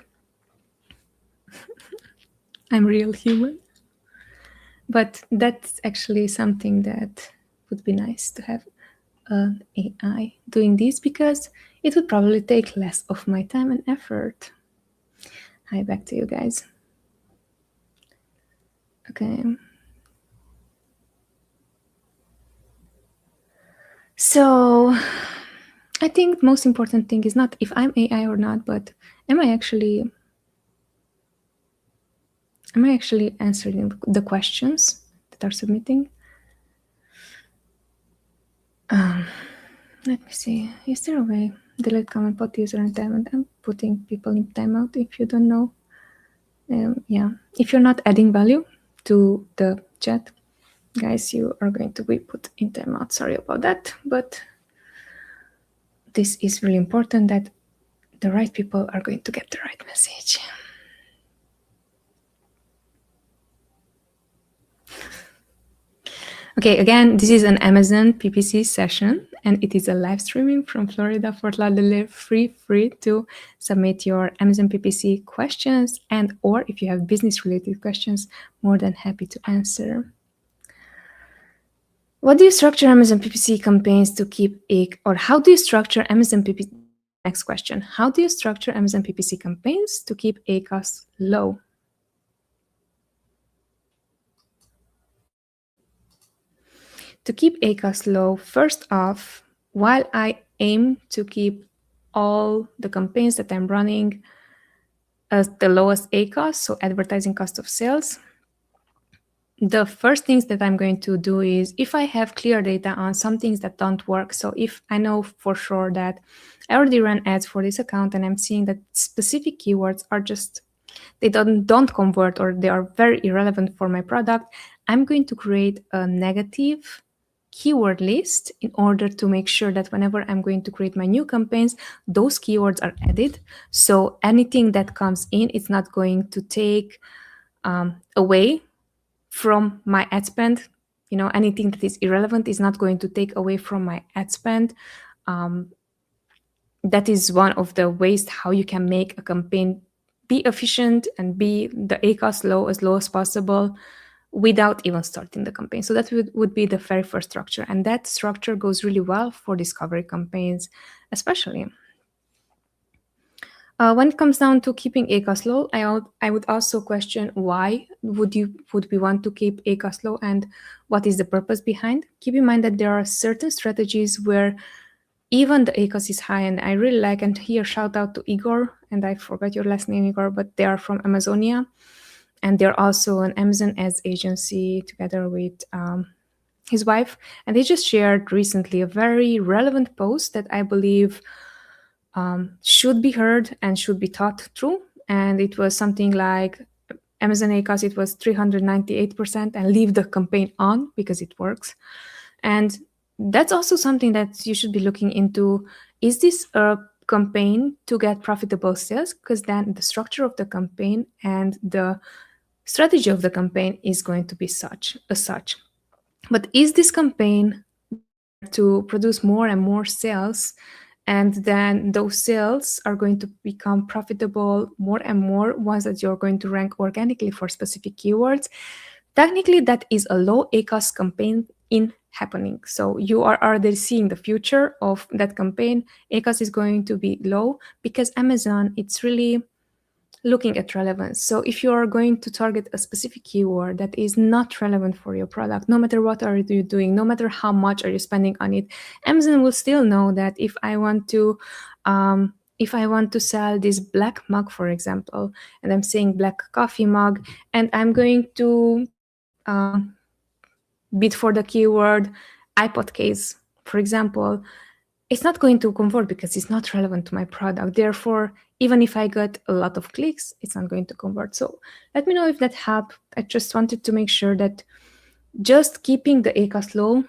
I'm real human. But that's actually something that would be nice to have an AI doing this, because it would probably take less of my time and effort. Hi, back to you guys. Okay. So I think the most important thing is not if I'm AI or not, but am I actually answering the questions that are submitting? Let me see. Is there a way? Delete comment, put user in timeout. I'm putting people in timeout if you don't know. Yeah. If you're not adding value to the chat, guys, you are going to be put in timeout. Sorry about that, but this is really important that the right people are going to get the right message. Okay, again, this is an Amazon PPC session, and it is a live streaming from Florida, Fort Lauderdale. Free to submit your Amazon PPC questions, and or if you have business-related questions, more than happy to answer. What do you structure Amazon PPC campaigns to keep or how do you structure Amazon PPC? Next question: how do you structure Amazon PPC campaigns to keep ACoS low? To keep ACoS low, first off, while I aim to keep all the campaigns that I'm running as the lowest ACoS, so advertising cost of sales, the first things that I'm going to do is if I have clear data on some things that don't work, so if I know for sure that I already ran ads for this account and I'm seeing that specific keywords are just, they don't convert or they are very irrelevant for my product, I'm going to create a negative keyword list in order to make sure that whenever I'm going to create my new campaigns, those keywords are added. So anything that comes in, it's not going to take away from my ad spend. You know, anything that is irrelevant is not going to take away from my ad spend. That is one of the ways how you can make a campaign be efficient and be the ACoS low as possible without even starting the campaign. So that would be the very first structure. And that structure goes really well for discovery campaigns, especially. When it comes down to keeping ACoS low, I would also question why would we want to keep ACoS low and what is the purpose behind. Keep in mind that there are certain strategies where even the ACoS is high, and I really like, and here shout out to Igor, and I forgot your last name, Igor, but they are from Amazonia, and they're also an Amazon ads agency together with his wife, and they just shared recently a very relevant post that I believe should be heard and should be thought through. And it was something like Amazon ACoS, it was 398%, and leave the campaign on because it works. And that's also something that you should be looking into. Is this a campaign to get profitable sales? Because then the structure of the campaign and the strategy of the campaign is going to be such. But is this campaign to produce more and more sales, and then those sales are going to become profitable more and more once that you're going to rank organically for specific keywords? Technically, that is a low ACoS campaign in happening. So you are already seeing the future of that campaign. ACoS is going to be low because Amazon, it's really looking at relevance. So if you are going to target a specific keyword that is not relevant for your product, no matter what are you doing, no matter how much are you spending on it, Amazon will still know that if I want to sell this black mug, for example, and I'm saying black coffee mug, and I'm going to bid for the keyword iPod case, for example, it's not going to convert because it's not relevant to my product. Therefore, even if I get a lot of clicks, it's not going to convert. So let me know if that helped. I just wanted to make sure that just keeping the ACoS low,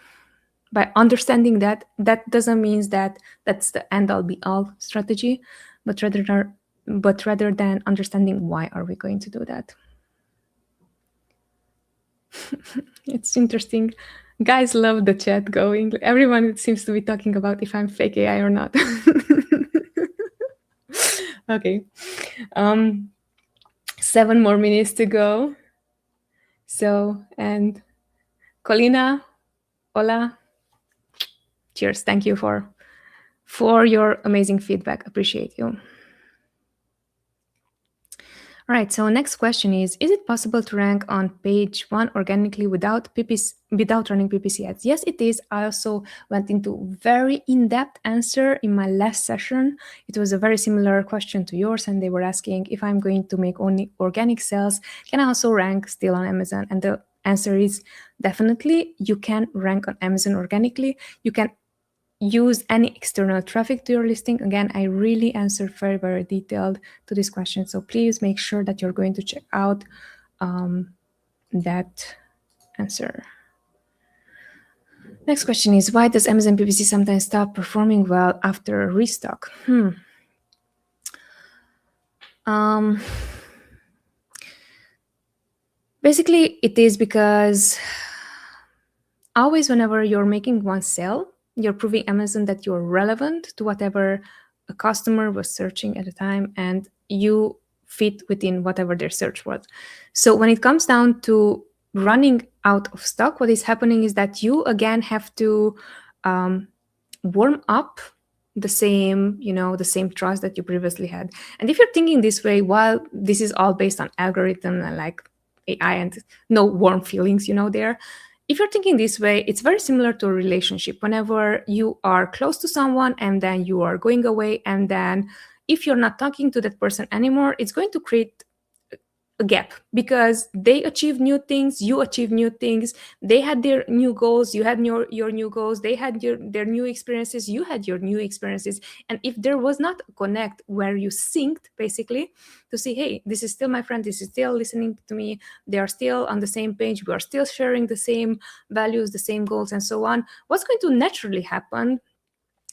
by understanding that doesn't mean that that's the end-all be-all strategy, but rather than understanding why are we going to do that. It's interesting. Guys love the chat going. Everyone seems to be talking about if I'm fake AI or not. Okay. 7 more minutes to go. So, and Colina, hola. Cheers. Thank you for your amazing feedback. Appreciate you. All right, so next question is it possible to rank on page 1 organically without running PPC ads? Yes, it is. I also went into very in-depth answer in my last session. It was a very similar question to yours, and they were asking if I'm going to make only organic sales, can I also rank still on Amazon? And the answer is definitely you can rank on Amazon organically. You can use any external traffic to your listing. Again, I really answered very, very detailed to this question. So please make sure that you're going to check out that answer. Next question is, why does Amazon PPC sometimes stop performing well after a restock? Basically, it is because always whenever you're making one sale, you're proving Amazon that you're relevant to whatever a customer was searching at the time, and you fit within whatever their search was. So when it comes down to running out of stock, what is happening is that you again have to warm up the same, the same trust that you previously had. And if you're thinking this way, while this is all based on algorithm and like AI and no warm feelings, there, if you're thinking this way, it's very similar to a relationship. Whenever you are close to someone and then you are going away, and then if you're not talking to that person anymore, it's going to create a gap, because they achieve new things, you achieve new things, they had their new goals, you had your new goals, they had their new experiences, you had your new experiences. And if there was not a connect where you synced, basically, to see, hey, this is still my friend, this is still listening to me, they are still on the same page, we are still sharing the same values, the same goals, and so on, what's going to naturally happen,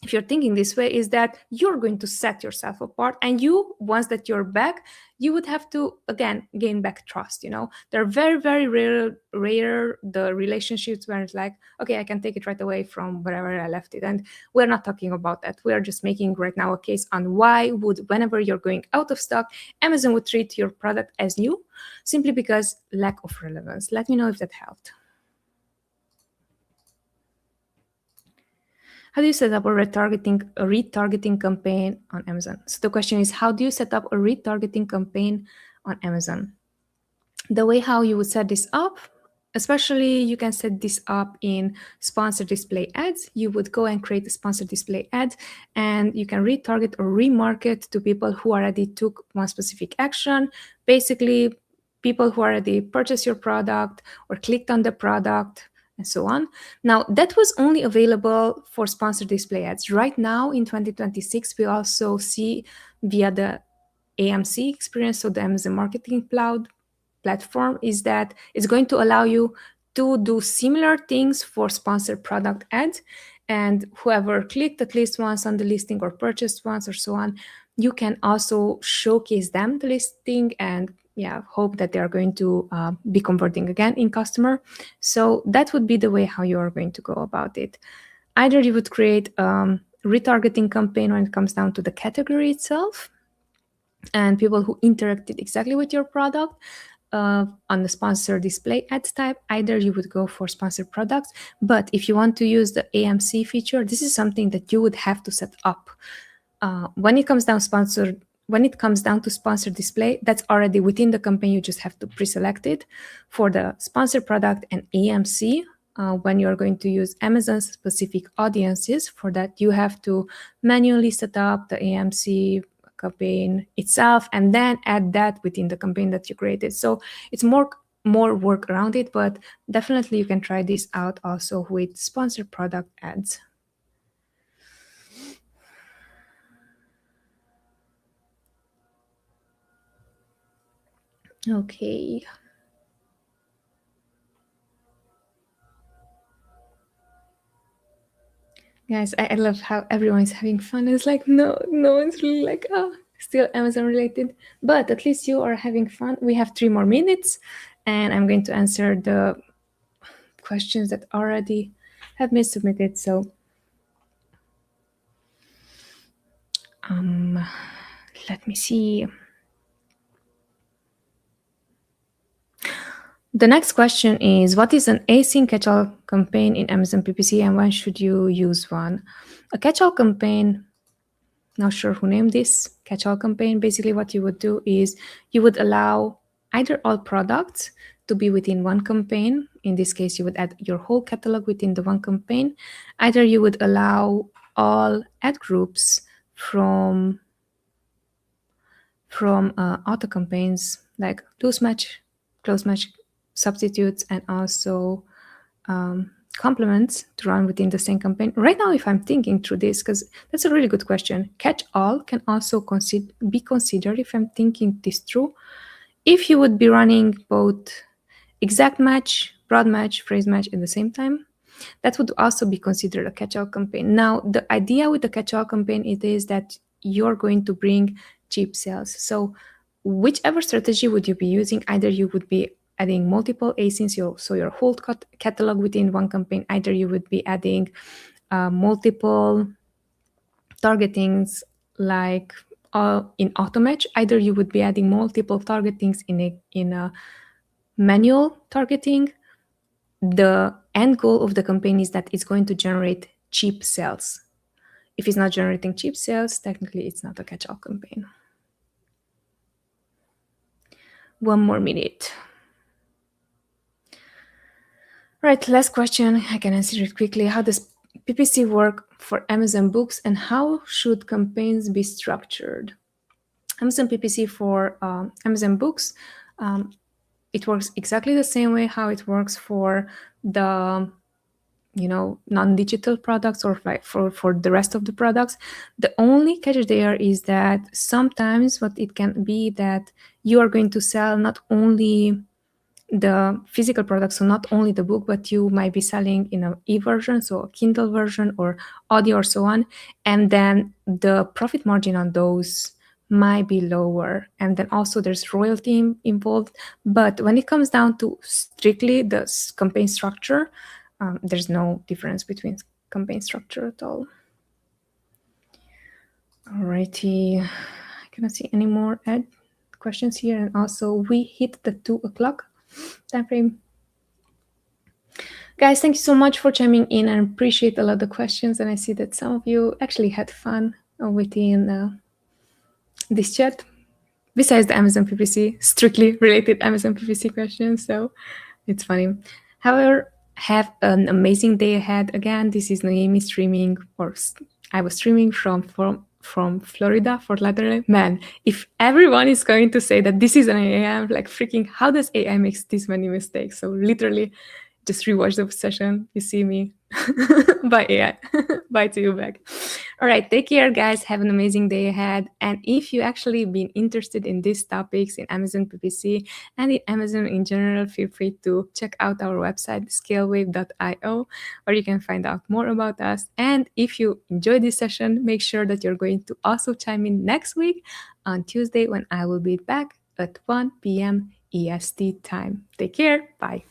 if you're thinking this way, is that you're going to set yourself apart, and you, once that you're back, you would have to again gain back trust. They're very, very rare the relationships where it's like, okay, I can take it right away from wherever I left it. And we're not talking about that. We are just making right now a case on why would, whenever you're going out of stock, Amazon would treat your product as new, simply because lack of relevance. Let me know if that helped. How do you set up a retargeting campaign on Amazon? So the question is, how do you set up a retargeting campaign on Amazon? The way how you would set this up, especially you can set this up in sponsored display ads. You would go and create a sponsored display ad, and you can retarget or remarket to people who already took one specific action. Basically, people who already purchased your product or clicked on the product, and so on. Now, that was only available for sponsored display ads. Right now, in 2026, we also see via the AMC experience, so the Amazon Marketing Cloud platform, is that it's going to allow you to do similar things for sponsored product ads. And whoever clicked at least once on the listing or purchased once or so on, you can also showcase them the listing and hope that they are going to be converting again in customer. So that would be the way how you are going to go about it. Either you would create a retargeting campaign when it comes down to the category itself and people who interacted exactly with your product on the sponsored display ad type. Either you would go for sponsored products, but if you want to use the AMC feature, this is something that you would have to set up. When it comes down to sponsored display, that's already within the campaign. You just have to pre-select it. For the sponsored product and AMC, when you're going to use Amazon's specific audiences, for that you have to manually set up the AMC campaign itself and then add that within the campaign that you created. So it's more work around it, but definitely you can try this out also with sponsored product ads. Okay. Guys, I love how everyone's having fun. It's like, no one's really like, oh, still Amazon related. But at least you are having fun. We have 3 more minutes, and I'm going to answer the questions that already have been submitted. So let me see. The next question is, what is an async catch-all campaign in Amazon PPC, and when should you use one? A catch-all campaign, not sure who named this catch-all campaign. Basically, what you would do is you would allow either all products to be within one campaign. In this case, you would add your whole catalog within the one campaign. Either you would allow all ad groups from auto campaigns like loose match, close match, substitutes, and also complements to run within the same campaign. Right now, if I'm thinking through this, because that's a really good question, catch all can also be considered, if I'm thinking this through, if you would be running both exact match, broad match, phrase match at the same time. That would also be considered a catch-all campaign. Now, the idea with the catch-all campaign it is that you're going to bring cheap sales. So whichever strategy would you be using, either you would be adding multiple asins, so your whole catalog within one campaign. Either you would be adding multiple targetings like in Automatch. Either you would be adding multiple targetings in a manual targeting. The end goal of the campaign is that it's going to generate cheap sales. If it's not generating cheap sales, technically it's not a catch-all campaign. 1 more minute. Right, last question. I can answer it quickly. How does PPC work for Amazon Books, and how should campaigns be structured? Amazon PPC for Amazon Books, it works exactly the same way how it works for the non-digital products or like for the rest of the products. The only catch there is that sometimes what it can be that you are going to sell not only the physical products, so not only the book, but you might be selling in an e-version, so a Kindle version or audio or so on, and then the profit margin on those might be lower, and then also there's royalty involved. But when it comes down to strictly the campaign structure, there's no difference between campaign structure at all. Alrighty, I cannot see any more questions here, and also we hit the 2 o'clock time frame. Guys, thank you so much for chiming in. I appreciate a lot of the questions, and I see that some of you actually had fun within this chat. Besides the Amazon PPC, strictly related Amazon PPC questions, so it's funny. However, have an amazing day ahead. Again, this is Noemi streaming, or I was streaming from Florida, Fort Lauderdale. Man, if everyone is going to say that this is an AI, I'm like freaking, how does AI make this many mistakes? So literally, just rewatch the session. You see me. Bye, AI. Bye to you back. All right, take care, guys. Have an amazing day ahead. And if you actually been interested in these topics in Amazon PPC and in Amazon in general, feel free to check out our website, scalewave.io, where you can find out more about us. And if you enjoyed this session, make sure that you're going to also chime in next week on Tuesday when I will be back at 1 p.m. EST time. Take care. Bye.